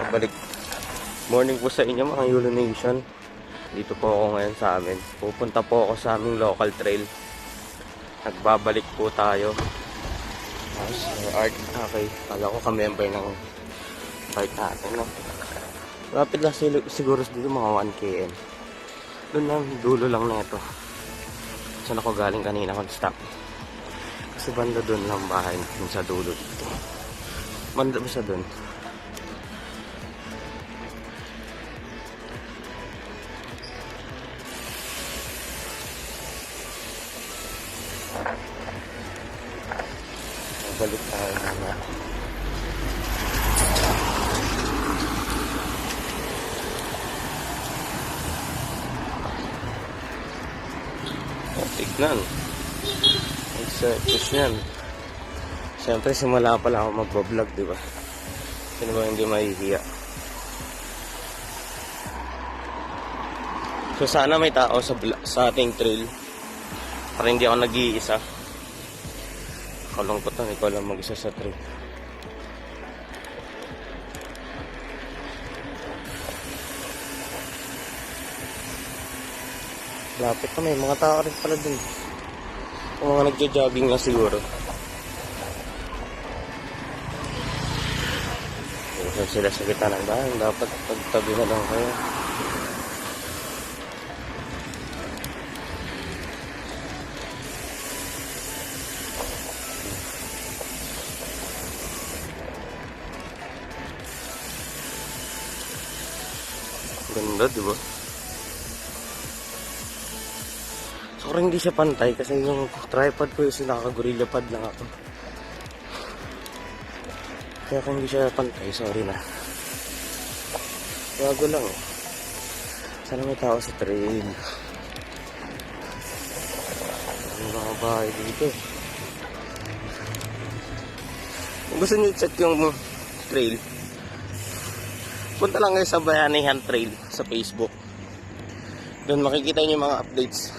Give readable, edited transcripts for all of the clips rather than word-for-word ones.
Balik morning po sa inyo mga Yulo Nation. Dito po ako ngayon sa amin. Pupunta po ako sa aming local trail. Nagbabalik po tayo. Art, okay. Kala ko ka-member ng bike natin, no? Rapid lang siguro dito mga 1 km. Doon lang, dulo lang na ito. Saan ako galing kanina kung stop. Kasi banda doon lang bahay natin sa dulo dito. Banda ba sa doon? Balik tayo na. Tignan. Exercise yan. Siyempre simula pa lang ako magbablog, diba? Sino ba hindi mahihiya? So sana may tao sa ating trail para hindi ako nag-iisa. Kalungkot na, ikaw lang mag-isa sa trail. Lapit na, may mga tao rin pala dun. Kung mga nagja-jogging na siguro. Kung sila sa kita ng bahay, dapat pagtabi na lang kayo. Ganda, diba? So, hindi siya pantay kasi yung tripod ko is naka-gorilla pad lang ako. Kaya kung hindi siya pantay, sorry na. Bago lang eh. Sana may tao sa trail. May mga bahay dito. Kung gusto nyo i-check yung trail, punta lang kayo sa Bayanihan Trail sa Facebook. Doon makikita nyo yung mga updates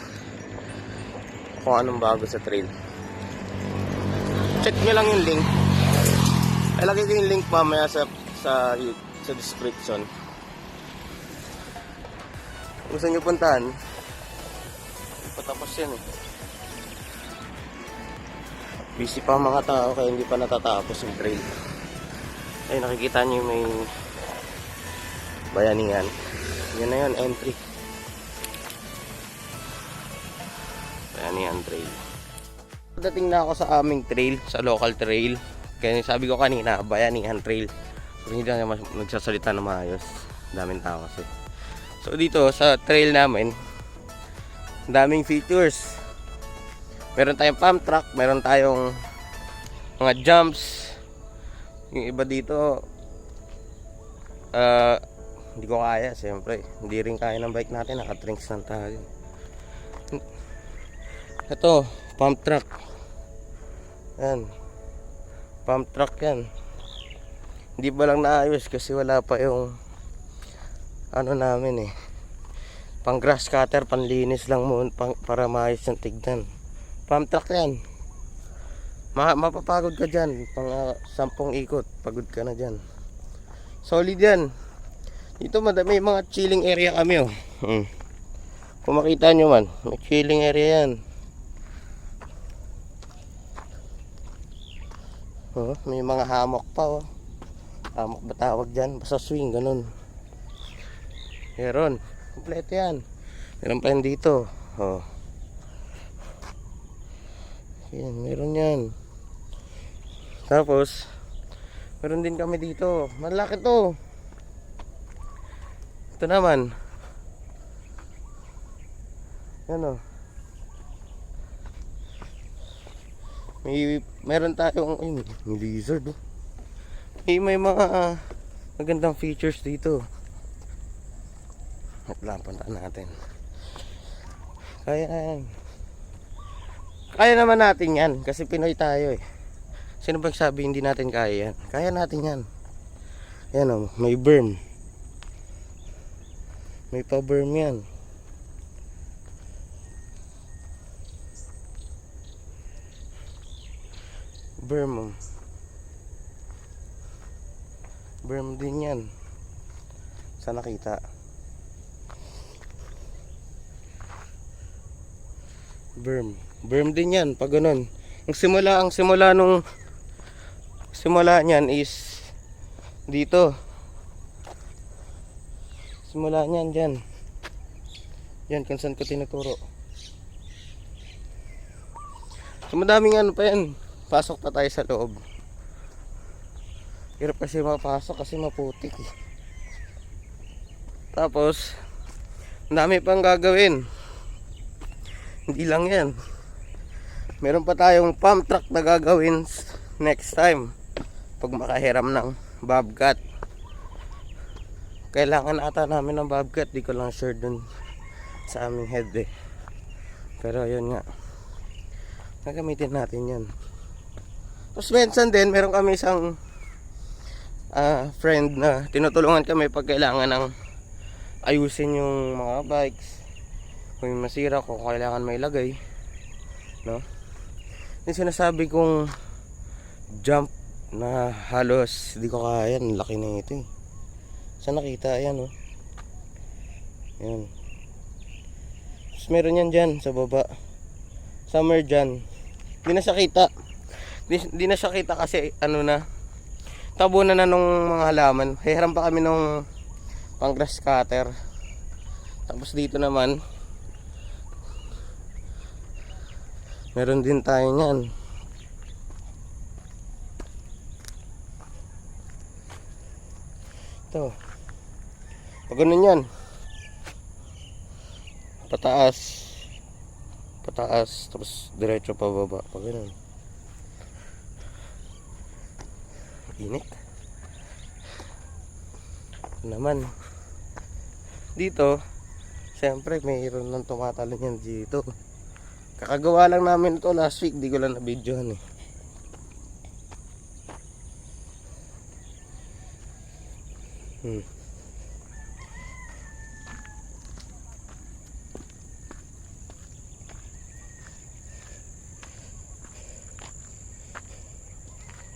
kung anong bago sa trail. Check nyo lang yung link. Ilagay ko yung link mamaya sa description. Kung gusto nyo puntahan, patapos yan eh. Busy pa mga tao kaya hindi pa natatapos yung trail. Ay, nakikita nyo may Bayanihan. Yan na yun, entry. Bayanihan Trail. Dating na ako sa aming trail, sa local trail. Kaya sabi ko kanina, Bayanihan Trail. Pero hindi na nagsasalita na maayos. Daming tao kasi. So dito sa trail namin, daming features. Meron tayong pump track, meron tayong mga jumps. Yung iba dito, hindi ko kaya, siyempre. Hindi rin kaya ng bike natin, naka-trinks lang tayo. Ito, pump track. Yan. Pump track yan. Hindi ba lang naayos kasi wala pa yung ano namin eh. Pang grass cutter, panlinis lang muna para maayos yung tignan. Pump track yan. Mapapagod ka dyan. Pang 10 ikot, pagod ka na dyan. Solid yan. Dito may mga chilling area kami oh. Kung makita nyo man, may chilling area yan. Oh, may mga hammock pa oh. Hammock ba tawag dyan? Basta swing, ganun. Meron, kompleto yan. Meron pa yan dito oh. Yan, meron yan. Tapos meron din kami dito. Malaki to. Ito naman. Yan o. Meron tayong may lizard oh. May mga magandang features dito. At lang puntaan natin. Kaya naman natin yan kasi Pinoy tayo eh. Sino bang sabi hindi natin kaya yan? Kaya natin yan. Yan o, may berm. May pa-berm yan. Berm. Berm din yan. Saan nakita? Berm. Berm din yan, pag ganun. Ang simula niyan is dito. Simula niyan dyan. Yan, kung saan ko tinuturo. So madaming ano pa yan. Pasok pa tayo sa loob. Hirap kasi mapasok kasi maputik eh. Tapos ang dami pang gagawin. Hindi lang yan. Meron pa tayong pump track na gagawin next time pag makahiram ng bobcat. Kailangan ata namin ng bobcat. Di ko lang sure dun sa aming head eh. Pero yun nga, gagamitin natin yan. Tapos minsan din meron kami isang friend na tinutulungan kami pag kailangan ng ayusin yung mga bikes. Kung may masira, kung kailangan may lagay, no? Yung sinasabi kong jump na halos di ko kaya, ang laki na ito eh. Saan nakita? Ayan oh. Ayan. Tapos meron yan dyan sa baba. Summer dyan. Hindi na siya kita. Hindi na siya kita kasi ano na, tabunan na nung mga halaman. Hiram pa kami nung pang grass cutter. Tapos dito naman meron din tayo nyan. Ito. Pag ganun yan, pataas, tapos diretso pa baba. Pag ganun, init naman. Dito siyempre mayroon nang tumatalon yan dito. Kakagawa lang namin ito last week, di ko lang na-videohan eh.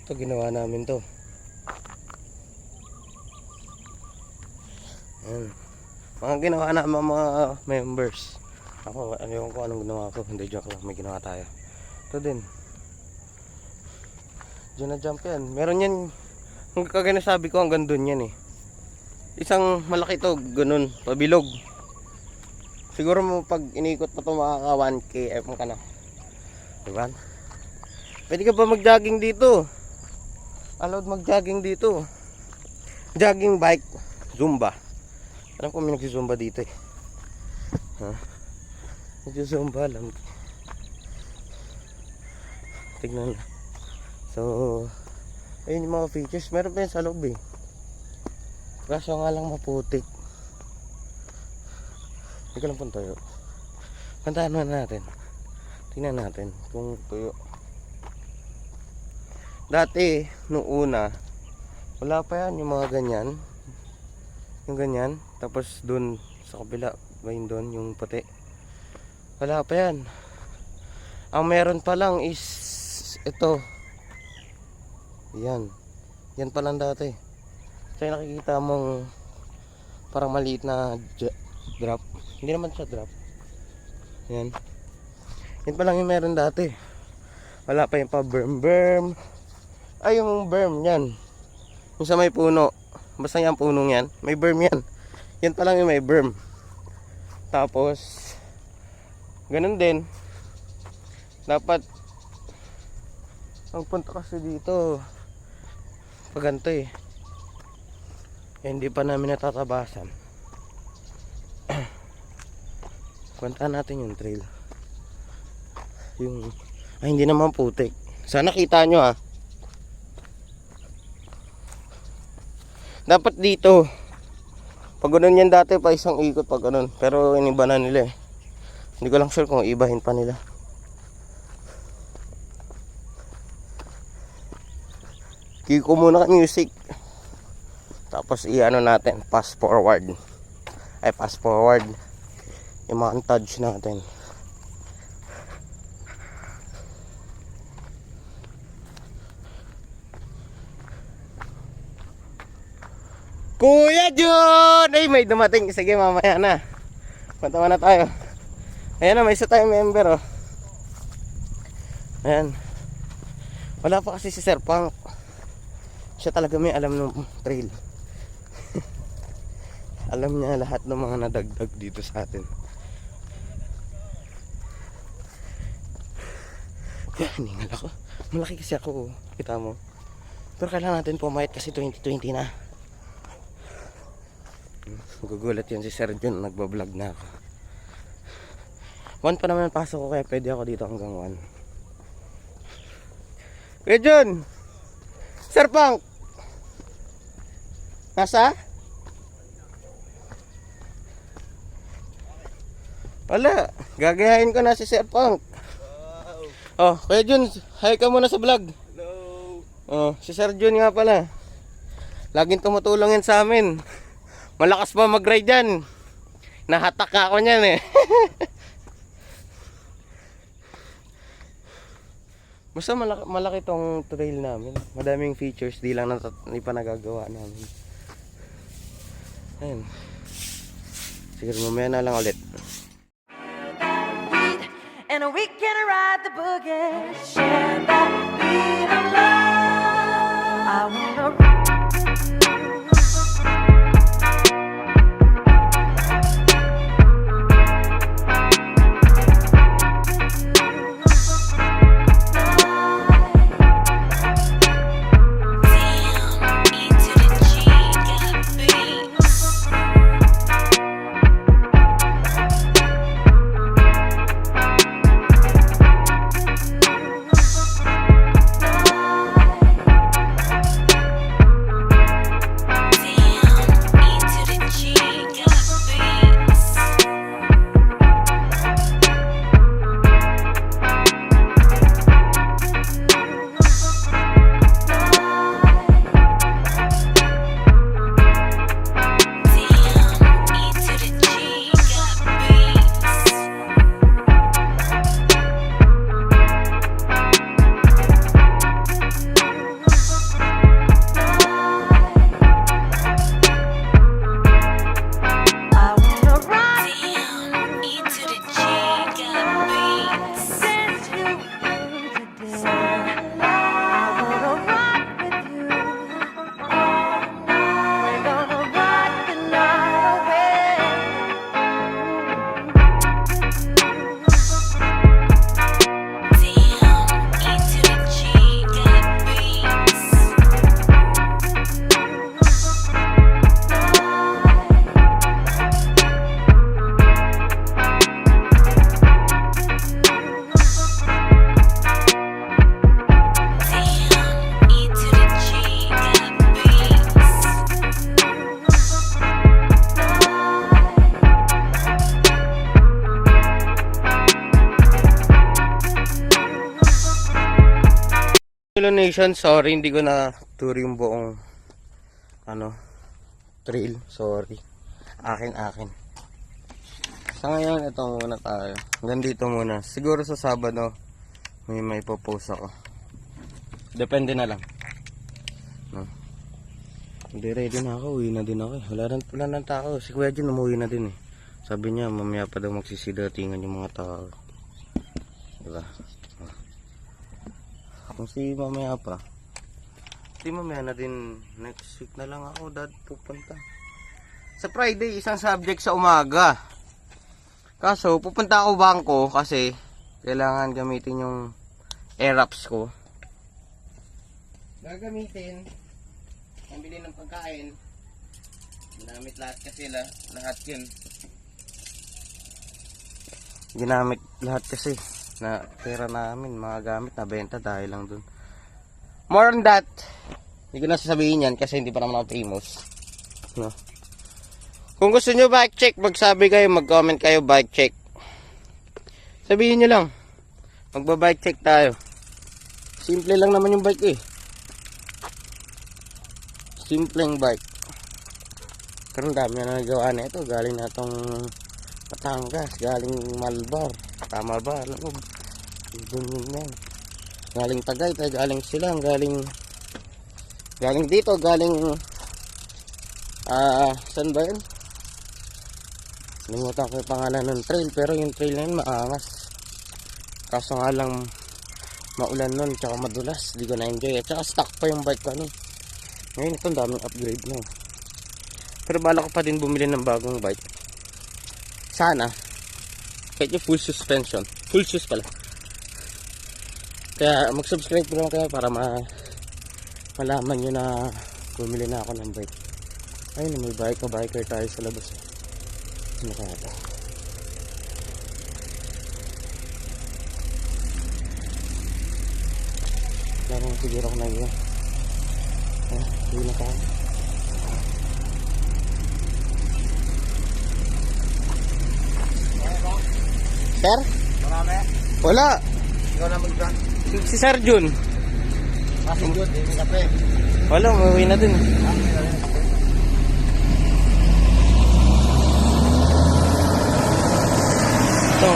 Ito ginawa namin to. Ayan. Mga ginawa namin mga members. Ako, ano ko anong ginawa ko. Hindi, joke lang, may ginawa tayo. Ito din. Diyan na jump yan. Meron yan. Ang kagaya sabi ko, hanggang dun yan eh. Isang malaki to, ganun, pabilog. Siguro mo pag inikot mo to makaka 1 km ka na. Diba? Pwede ka ba mag-jogging dito? Allowed mag-jogging dito. Jogging bike, Zumba. Alam ko may nagsi-Zumba dito eh. Ha? Nagsi-Zumba lang. Tignan. So, ayun yung mga features. Meron pa yun sa loob eh. Kaso nga lang maputik. Hindi ko lang pong tuyo. Kantahan na natin. Tingnan natin kung tuyo. Dati, nung una, wala pa yan yung mga ganyan. Yung ganyan. Tapos dun sa kabila, bayun dun yung puti. Wala pa yan. Ang meron pa lang is ito. Yan. Yan pa lang dati. So nakikita mong parang maliit na drop. Hindi naman siya drop. Yan. Yan pa lang yung meron dati. Wala pa yung pa berm. Ay yung berm yan. Yung sa may puno. Basta yung punong yan. May berm yan. Yan pa lang yung may berm. Tapos ganun din. Dapat ang punta kasi dito pag ganito eh. Hindi pa namin natatabasan. Puntahan natin yung trail. Yung ay hindi naman putik. Sana kita nyo ah. Dapat dito pag ganun yan dati pa isang ikot pag ganun. Pero iniba na nila eh. Hindi ko lang sure kung ibahin pa nila. Kiko muna ka music. Tapos i-ano natin, fast forward. Ay fast forward. I-montage natin. Kuya Jun! Ay, may dumating. Sige, mamaya na. Punta na tayo. Ayan na, may isa tayong member, oh. Ayan. Wala pa kasi si Sir Punk. Siya talaga may alam ng trail. Alam niya lahat ng mga nadagdag dito sa atin. Hiningal ako. Malaki kasi ako, kita mo. Pero kailangan natin pumayat kasi 2020 na. Gugulat yan si Sir Jun, nagbablog na ako. 1 pa naman pasok ko, kaya pwede ako dito hanggang 1. Kuya Jun! Sir Punk! Nasa? Wala, gagayahin ko na si Sir Punk. Oh, Kuya Jun, hi ka muna sa vlog. Hello. Oh, si Sir Jun nga pala. Laging tumutulong yan sa amin. Malakas pa mag-ride yan. Nahatak ako niyan eh. Basta malaki tong trail namin. Madaming features, di lang di pa nagagawa namin. Ayun. Siguro mamaya na lang ulit. And we can ride the boogie, share that beat of love. I wanna Nation, sorry hindi ko na tour yung buong trail, sorry. Akin. Sa ngayon, ito muna tayo. Hanggang dito muna. Siguro sa Sabado may post ako. Depende na lang. No. Hindi ready na ako, uwi na din ako eh. Wala nang tao. Si Kuya Jun umuwi na din eh. Sabi niya mamaya pa daw magsisidatingan yung mga tao. Diba? Kung si mamaya pa, di mamaya na din, next week na lang ako pupunta. Sa Friday, isang subject sa umaga. Kaso, pupunta ako bangko kasi kailangan gamitin yung air-ups ko. Gagamitin, pambili ng pagkain. Ginamit lahat kasi lahat yun. Ginamit lahat kasi na pera namin, mga gamit na benta dahil lang dun. More on that, hindi ko na sasabihin yan kasi hindi pa naman ako famous, no? Kung gusto nyo bike check, magsabi kayo, mag-comment kayo bike check. Sabihin nyo lang, magba-bike check tayo. Simple lang naman yung bike eh. Simpleng bike. Pero ang dami na nagawa na ito. Galing na itong Batangas, galing Malbar. Tama ba? Alam mo, yan. Galing Tagaytay, galing Silang, galing dito, galing Saan ba yun? Limutan ko yung pangalan ng trail, pero yung trail na yun maangas. Kaso nga lang maulan nun, tsaka madulas, di ko na-enjoy. At saka stock pa yung bike ko ano. Ngayon ito, daming upgrade na. Pero bala ko pa din bumili ng bagong bike. Sana. Kahit yung full suspension. Full sus pala. Kaya mag-subscribe ko lang kayo para malaman nyo na bumili na ako ng bike. Ayun, may biker tayo sa labas. Ano kaya ito? Larang siguro ako na yun. Hindi na tayo. Sir? Marami? Wala. Ikaw na mag-drunk? Si Sir Jun. Kasi good, may kape. Wala, umuwi na din. Ito,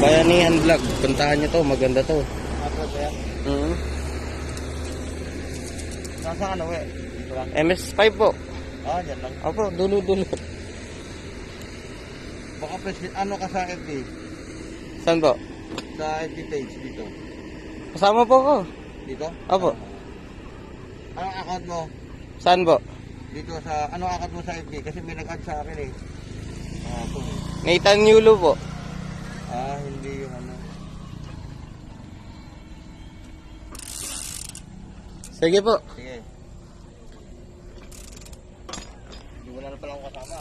Bayanihan Vlog. Puntahan nyo to, maganda to. Saan ano eh? MS5 po. Yan lang. Opo, dulo-dulo. Baka ano ka sa FB? Saan po? Sa FB page dito. Kasama po ko. Dito? Opo. Anong account mo? Saan po? Dito sa, anong account mo sa FB? Kasi may nag-add sa akin eh. Ito eh. Nathan Yulo po. Hindi yung ano. Sige po. Sige. Hindi mo na pala akong kasama.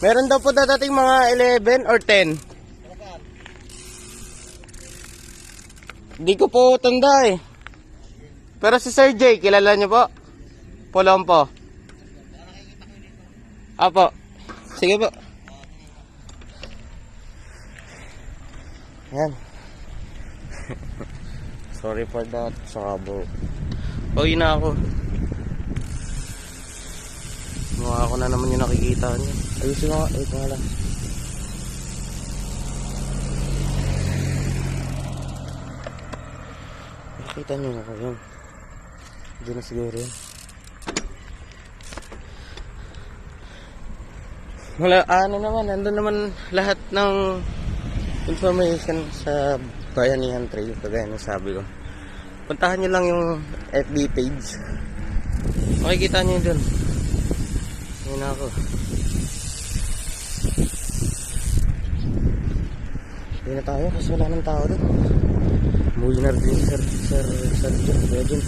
Meron daw po dadating mga 11 or 10. Ano saan? Hindi ko po tanda eh. Pero si Sir J, kilala niyo po? Polompo. Apo. Sige po. Yan. Sorry for that. Sabo. Uwi na ako. Mukha ko na naman yung nakikita niyo. Ayusin ko nga. Ito nga lang. Nakita niyo na ko yun. Hindi na siguro yun. Wala, ano naman, nandun naman lahat ng information sa Bayanihan Trail, kagaya ng sabi ko. Puntahan nyo lang yung FB page. Makikita nyo yun dun. Ngayon na ako. Hindi na tayo kasi wala ng tao dun. Umuwi na rin Sir Jun.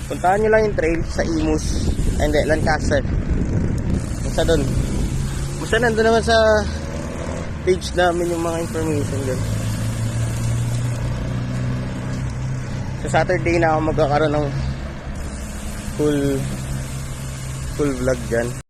Puntahan nyo lang yung trail sa Imus. Ay, hindi, Lancaster. Basta dun. Basta nandun naman sa page namin yung mga information dun. Sa Saturday na ako magkakaroon ng full vlog dyan.